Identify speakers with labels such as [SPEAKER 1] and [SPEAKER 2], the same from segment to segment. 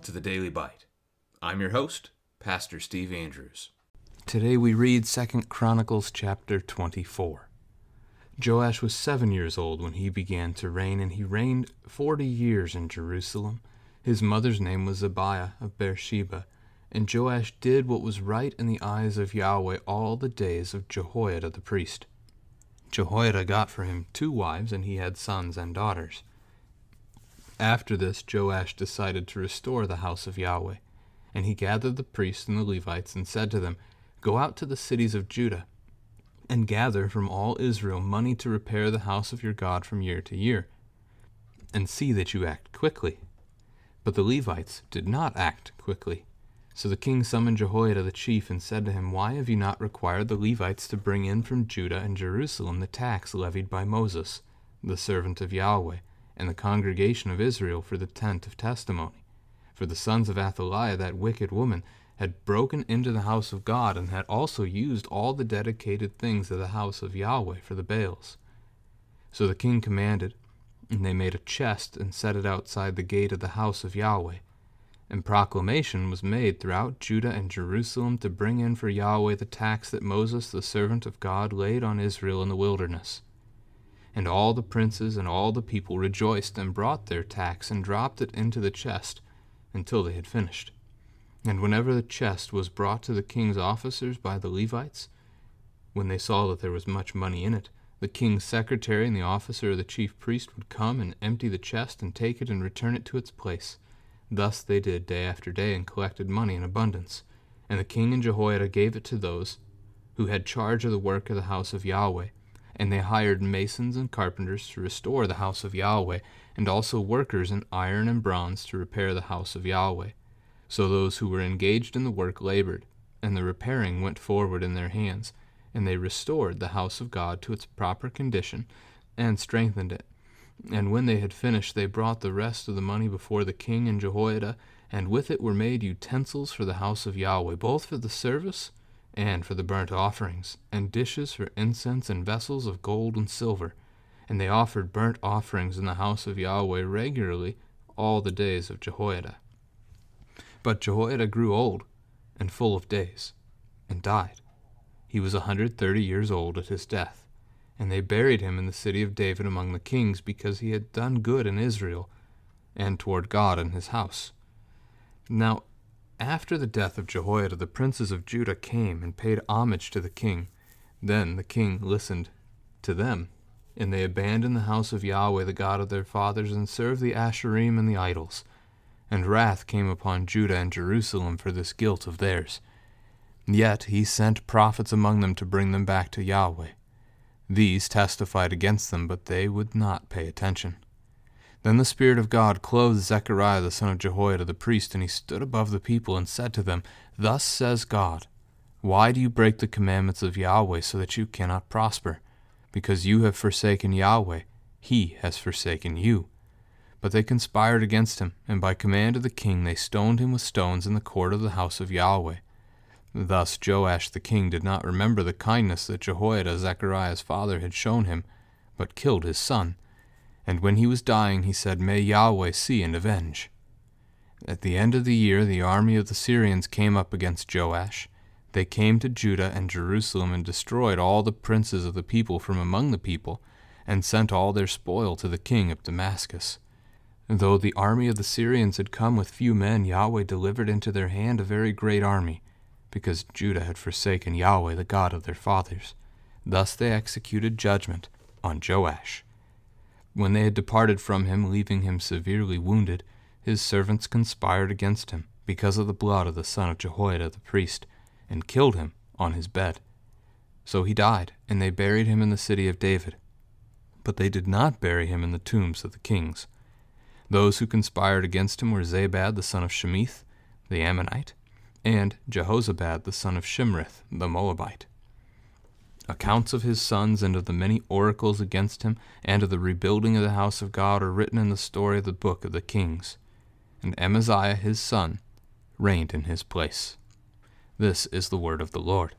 [SPEAKER 1] to the Daily Bite. I'm your host, Pastor Steve Andrews.
[SPEAKER 2] Today we read 2 Chronicles chapter 24. Joash was 7 years old when he began to reign, and he reigned 40 years in Jerusalem. His mother's name was Zibiah of Beersheba, and Joash did what was right in the eyes of Yahweh all the days of Jehoiada the priest. Jehoiada got for him 2 wives, and he had sons and daughters. After this, Joash decided to restore the house of Yahweh, and he gathered the priests and the Levites and said to them, "Go out to the cities of Judah, and gather from all Israel money to repair the house of your God from year to year, and see that you act quickly." But the Levites did not act quickly. So the king summoned Jehoiada the chief and said to him, "Why have you not required the Levites to bring in from Judah and Jerusalem the tax levied by Moses, the servant of Yahweh, and the congregation of Israel for the tent of testimony? For the sons of Athaliah, that wicked woman, had broken into the house of God, and had also used all the dedicated things of the house of Yahweh for the Baals." So the king commanded, and they made a chest and set it outside the gate of the house of Yahweh. And proclamation was made throughout Judah and Jerusalem to bring in for Yahweh the tax that Moses the servant of God laid on Israel in the wilderness. And all the princes and all the people rejoiced and brought their tax and dropped it into the chest until they had finished. And whenever the chest was brought to the king's officers by the Levites, when they saw that there was much money in it, the king's secretary and the officer of the chief priest would come and empty the chest and take it and return it to its place. Thus they did day after day and collected money in abundance. And the king and Jehoiada gave it to those who had charge of the work of the house of Yahweh. And they hired masons and carpenters to restore the house of Yahweh, and also workers in iron and bronze to repair the house of Yahweh. So those who were engaged in the work labored, and the repairing went forward in their hands, and they restored the house of God to its proper condition, and strengthened it. And when they had finished, they brought the rest of the money before the king and Jehoiada, and with it were made utensils for the house of Yahweh, both for the service and for the burnt offerings, and dishes for incense, and vessels of gold and silver. And they offered burnt offerings in the house of Yahweh regularly all the days of Jehoiada. But Jehoiada grew old and full of days, and died. He was 130 years old at his death, and they buried him in the city of David among the kings, because he had done good in Israel, and toward God and his house. Now, after the death of Jehoiada, the princes of Judah came and paid homage to the king. Then the king listened to them, and they abandoned the house of Yahweh, the God of their fathers, and served the Asherim and the idols. And wrath came upon Judah and Jerusalem for this guilt of theirs. Yet he sent prophets among them to bring them back to Yahweh. These testified against them, but they would not pay attention. Then the Spirit of God clothed Zechariah the son of Jehoiada the priest, and he stood above the people and said to them, "Thus says God, why do you break the commandments of Yahweh so that you cannot prosper? Because you have forsaken Yahweh, he has forsaken you." But they conspired against him, and by command of the king they stoned him with stones in the court of the house of Yahweh. Thus Joash the king did not remember the kindness that Jehoiada Zechariah's father had shown him, but killed his son. And when he was dying, he said, "May Yahweh see and avenge." At the end of the year, the army of the Syrians came up against Joash. They came to Judah and Jerusalem and destroyed all the princes of the people from among the people, and sent all their spoil to the king of Damascus. Though the army of the Syrians had come with few men, Yahweh delivered into their hand a very great army, because Judah had forsaken Yahweh, the God of their fathers. Thus they executed judgment on Joash. When they had departed from him, leaving him severely wounded, his servants conspired against him, because of the blood of the son of Jehoiada the priest, and killed him on his bed. So he died, and they buried him in the city of David. But they did not bury him in the tombs of the kings. Those who conspired against him were Zabad the son of Shemith, the Ammonite, and Jehozabad the son of Shimrith, the Moabite. Accounts of his sons and of the many oracles against him, and of the rebuilding of the house of God, are written in the story of the book of the kings. And Amaziah his son reigned in his place. This is the word of the Lord.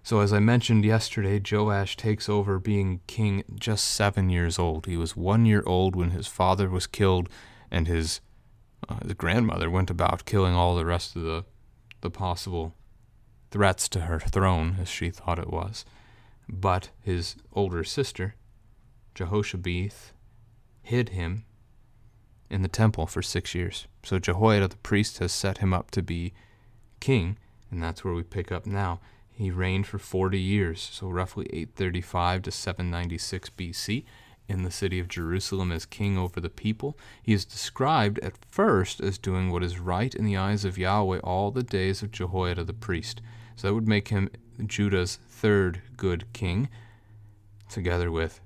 [SPEAKER 2] So as I mentioned yesterday, Joash takes over being king just 7 years old. He was 1 year old when his father was killed, and his his grandmother went about killing all the rest of the possible threats to her throne, as she thought it was. But his older sister, Jehoshabeth, hid him in the temple for 6 years. So Jehoiada the priest has set him up to be king, and that's where we pick up now. He reigned for 40 years, so roughly 835 to 796 BC, in the city of Jerusalem as king over the people. He is described at first as doing what is right in the eyes of Yahweh all the days of Jehoiada the priest. So that would make him Judah's third good king, together with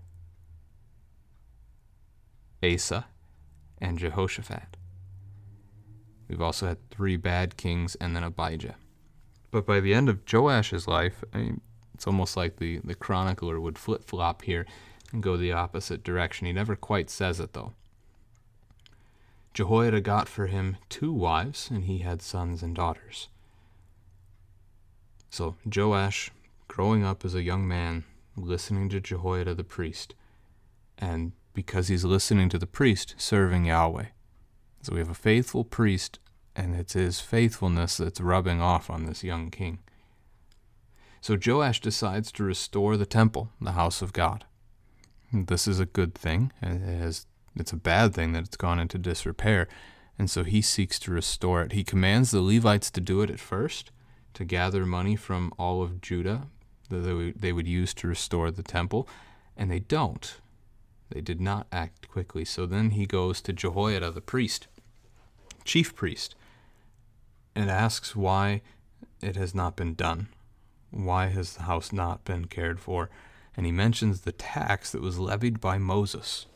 [SPEAKER 2] Asa and Jehoshaphat. We've also had 3 bad kings and then Abijah. But by the end of Joash's life, it's almost like the chronicler would flip-flop here and go the opposite direction. He never quite says it, though. Jehoiada got for him 2 wives, and he had sons and daughters. So Joash, growing up as a young man, listening to Jehoiada the priest, and because he's listening to the priest, serving Yahweh. So we have a faithful priest, and it's his faithfulness that's rubbing off on this young king. So Joash decides to restore the temple, the house of God. This is a good thing. It's a bad thing that it's gone into disrepair, and so he seeks to restore it. He commands the Levites to do it at first, to gather money from all of Judah that they would use to restore the temple, and they don't. They did not act quickly. So then he goes to Jehoiada the priest, chief priest, and asks why it has not been done. Why has the house not been cared for? And he mentions the tax that was levied by Moses.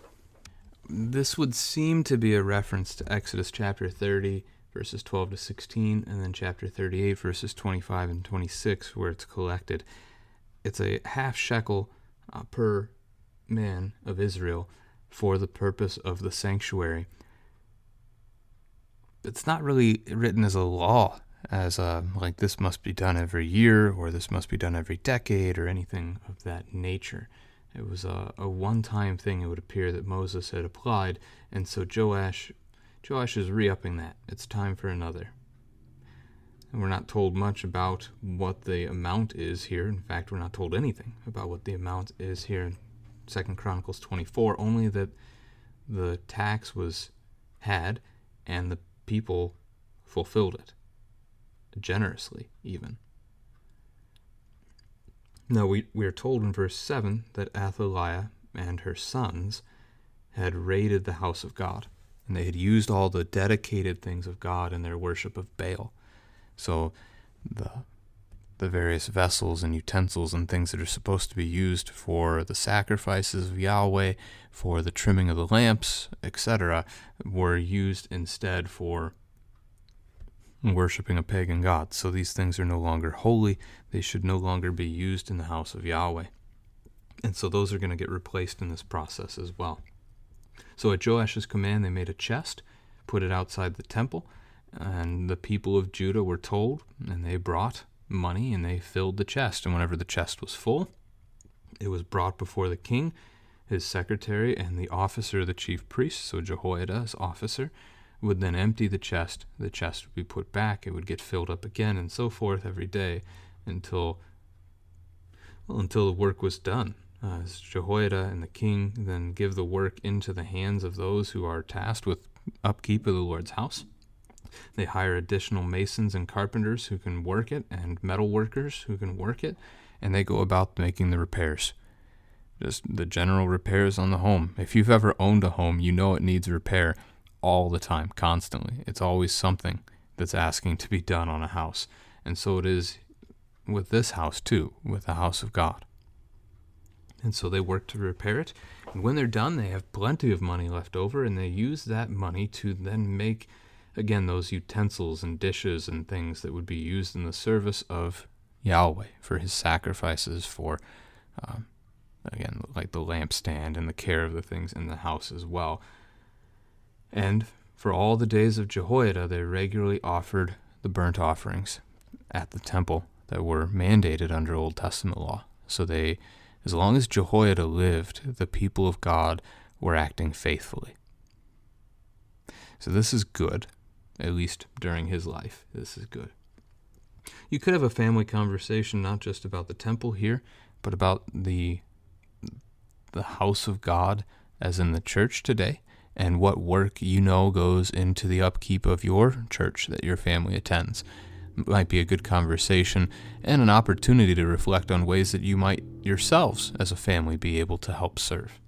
[SPEAKER 2] This would seem to be a reference to Exodus chapter 30, verses 12 to 16, and then chapter 38, verses 25 and 26, where it's collected. It's a half shekel per man of Israel for the purpose of the sanctuary. It's not really written as a law, as like this must be done every year or this must be done every decade or anything of that nature. It was a one-time thing, it would appear, that Moses had applied, and so Joash is re-upping that. It's time for another. And we're not told much about what the amount is here. In fact, we're not told anything about what the amount is here in 2 Chronicles 24, only that the tax was had and the people fulfilled it, generously even. Now we are told in verse 7 that Athaliah and her sons had raided the house of God, and they had used all the dedicated things of God in their worship of Baal. So the various vessels and utensils and things that are supposed to be used for the sacrifices of Yahweh, for the trimming of the lamps, etc., were used instead for worshiping a pagan god. So these things are no longer holy. They should no longer be used in the house of Yahweh. And so those are going to get replaced in this process as well. So at Joash's command, they made a chest, put it outside the temple, and the people of Judah were told, and they brought money, and they filled the chest. And whenever the chest was full, it was brought before the king, his secretary, and the officer of the chief priest, so Jehoiada's officer, would then empty the chest. The chest would be put back. It would get filled up again, and so forth every day until the work was done. As Jehoiada and the king then give the work into the hands of those who are tasked with upkeep of the Lord's house. They hire additional masons and carpenters who can work it, and metal workers who can work it, and they go about making the repairs. Just the general repairs on the home. If you've ever owned a home, you know it needs repair all the time, constantly. It's always something that's asking to be done on a house. And so it is with this house too, with the house of God. And so they work to repair it. And when they're done, they have plenty of money left over, and they use that money to then make, again, those utensils and dishes and things that would be used in the service of Yahweh for his sacrifices, for, again, like the lampstand and the care of the things in the house as well. And for all the days of Jehoiada, they regularly offered the burnt offerings at the temple that were mandated under Old Testament law. So they, as long as Jehoiada lived, the people of God were acting faithfully. So this is good, at least during his life. This is good. You could have a family conversation not just about the temple here, but about the house of God as in the church today, and what work goes into the upkeep of your church that your family attends. It might be a good conversation and an opportunity to reflect on ways that you might yourselves as a family be able to help serve.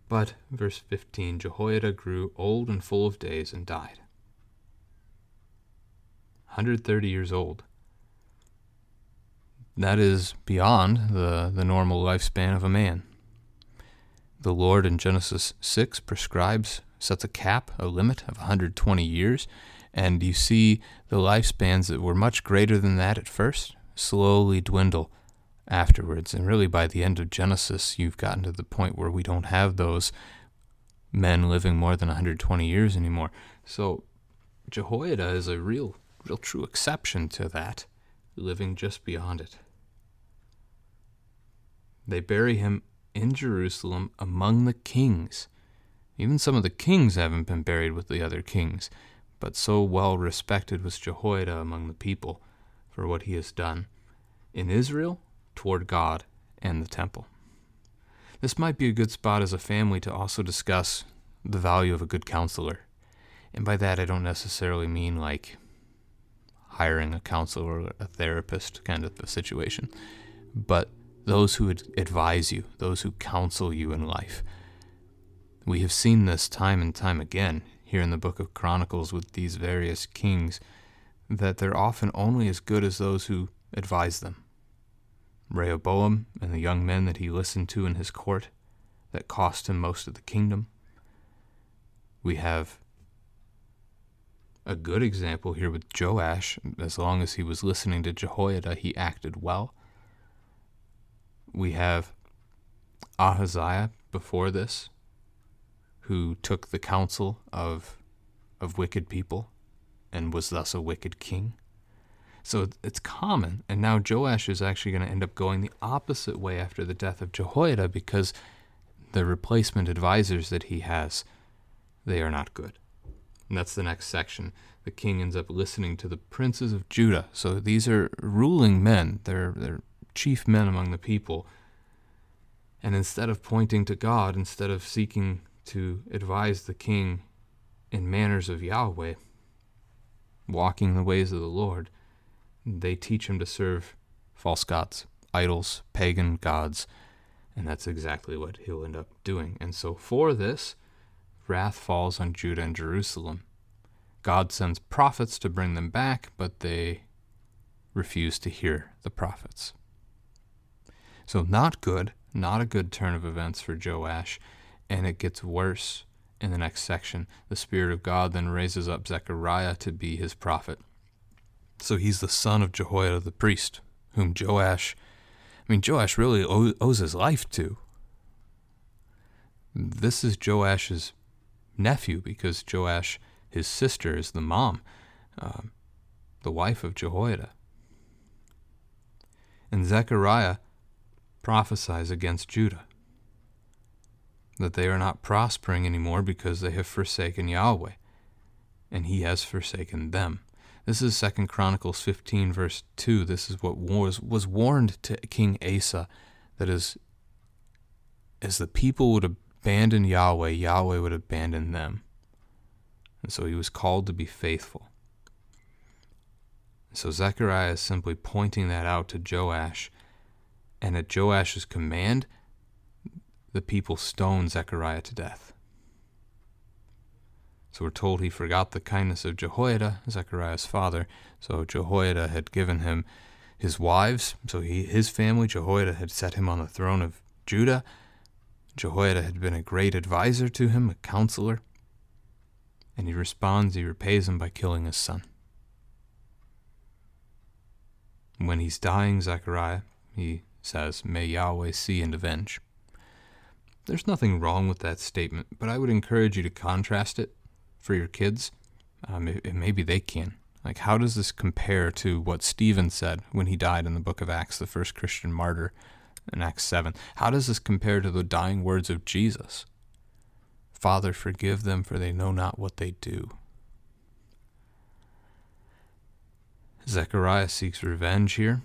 [SPEAKER 2] But, verse 15, Jehoiada grew old and full of days and died. 130 years old. That is beyond the normal lifespan of a man. The Lord in Genesis 6 sets a limit of 120 years, and you see the lifespans that were much greater than that at first slowly dwindle afterwards. And really by the end of Genesis, you've gotten to the point where we don't have those men living more than 120 years anymore. So Jehoiada is a real true exception to that, living just beyond it. They bury him in Jerusalem among the kings. Even some of the kings haven't been buried with the other kings, but so well respected was Jehoiada among the people for what he has done in Israel toward God and the temple. This might be a good spot as a family to also discuss the value of a good counselor. And by that I don't necessarily mean like hiring a counselor or a therapist kind of a situation, but those who advise you, those who counsel you in life. We have seen this time and time again here in the book of Chronicles with these various kings, that they're often only as good as those who advise them. Rehoboam and the young men that he listened to in his court that cost him most of the kingdom. We have a good example here with Joash. As long as he was listening to Jehoiada, he acted well. We have Ahaziah before this, who took the counsel of wicked people and was thus a wicked king. So it's common, and now Joash is actually going to end up going the opposite way after the death of Jehoiada, because the replacement advisors that he has, they are not good. And that's the next section. The king ends up listening to the princes of Judah. So these are ruling men. They're chief men among the people. And instead of pointing to God, instead of seeking to advise the king in manners of Yahweh, walking the ways of the Lord, they teach him to serve false gods, idols, pagan gods, and that's exactly what he'll end up doing. And so for this, wrath falls on Judah and Jerusalem. God sends prophets to bring them back, but they refuse to hear the prophets. So not good, not a good turn of events for Joash, and it gets worse in the next section. The Spirit of God then raises up Zechariah to be his prophet. So he's the son of Jehoiada the priest, whom Joash really owes his life to. This is Joash's nephew, because Joash, his sister, is the mom, the wife of Jehoiada. And Zechariah prophesies against Judah, that they are not prospering anymore because they have forsaken Yahweh, and he has forsaken them. This is 2 Chronicles 15, verse 2. This is what was warned to King Asa, that as the people would abandon Yahweh, Yahweh would abandon them. And so he was called to be faithful. So Zechariah is simply pointing that out to Joash, and at Joash's command, the people stoned Zechariah to death. So we're told he forgot the kindness of Jehoiada, Zechariah's father. So Jehoiada had given him his wives. So his family, Jehoiada, had set him on the throne of Judah. Jehoiada had been a great advisor to him, a counselor. And he repays him by killing his son. When he's dying, Zechariah, he says, "May Yahweh see and avenge." There's nothing wrong with that statement, but I would encourage you to contrast it for your kids. Maybe they can. Like, how does this compare to what Stephen said when he died in the book of Acts, the first Christian martyr in Acts 7? How does this compare to the dying words of Jesus? Father, forgive them, for they know not what they do. Zechariah seeks revenge here.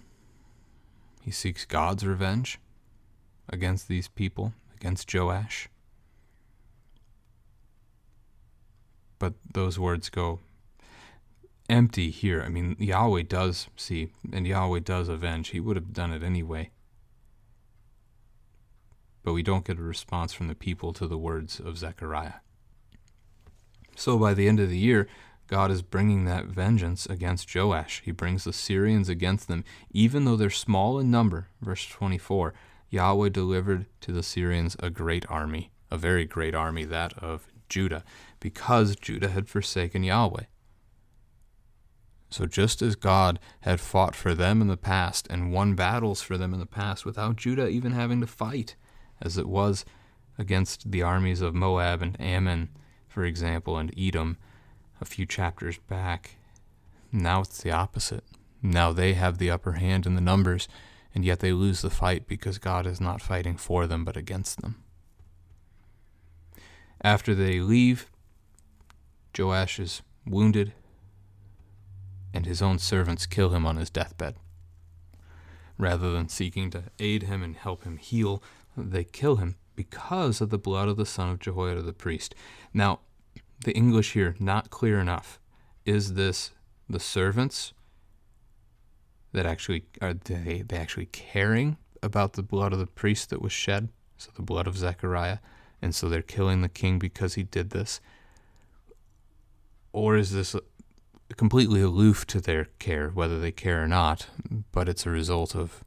[SPEAKER 2] He seeks God's revenge against these people, against Joash. But those words go empty here. I mean, Yahweh does see, and Yahweh does avenge. He would have done it anyway. But we don't get a response from the people to the words of Zechariah. So by the end of the year, God is bringing that vengeance against Joash. He brings the Syrians against them, even though they're small in number. Verse 24, Yahweh delivered to the Syrians a great army, a very great army, that of Judah, because Judah had forsaken Yahweh. So just as God had fought for them in the past and won battles for them in the past without Judah even having to fight, as it was against the armies of Moab and Ammon, for example, and Edom a few chapters back, now it's the opposite. Now they have the upper hand in the numbers, and yet they lose the fight because God is not fighting for them but against them. After they leave, Joash is wounded, and his own servants kill him on his deathbed. Rather than seeking to aid him and help him heal, they kill him because of the blood of the son of Jehoiada the priest. Now, the English here, not clear enough. Is this the servants that actually, are they actually caring about the blood of the priest that was shed? So the blood of Zechariah, and so they're killing the king because he did this? Or is this completely aloof to their care, whether they care or not, but it's a result of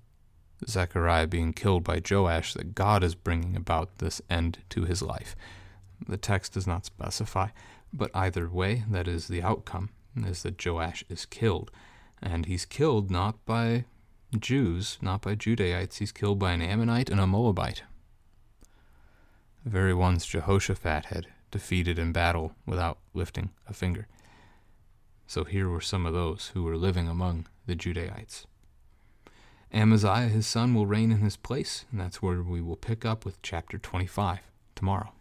[SPEAKER 2] Zechariah being killed by Joash that God is bringing about this end to his life? The text does not specify, but either way, that is the outcome, is that Joash is killed. And he's killed not by Jews, not by Judaites, he's killed by an Ammonite and a Moabite, the very ones Jehoshaphat had defeated in battle without lifting a finger. So here were some of those who were living among the Judaites. Amaziah, his son, will reign in his place, and that's where we will pick up with chapter 25 tomorrow.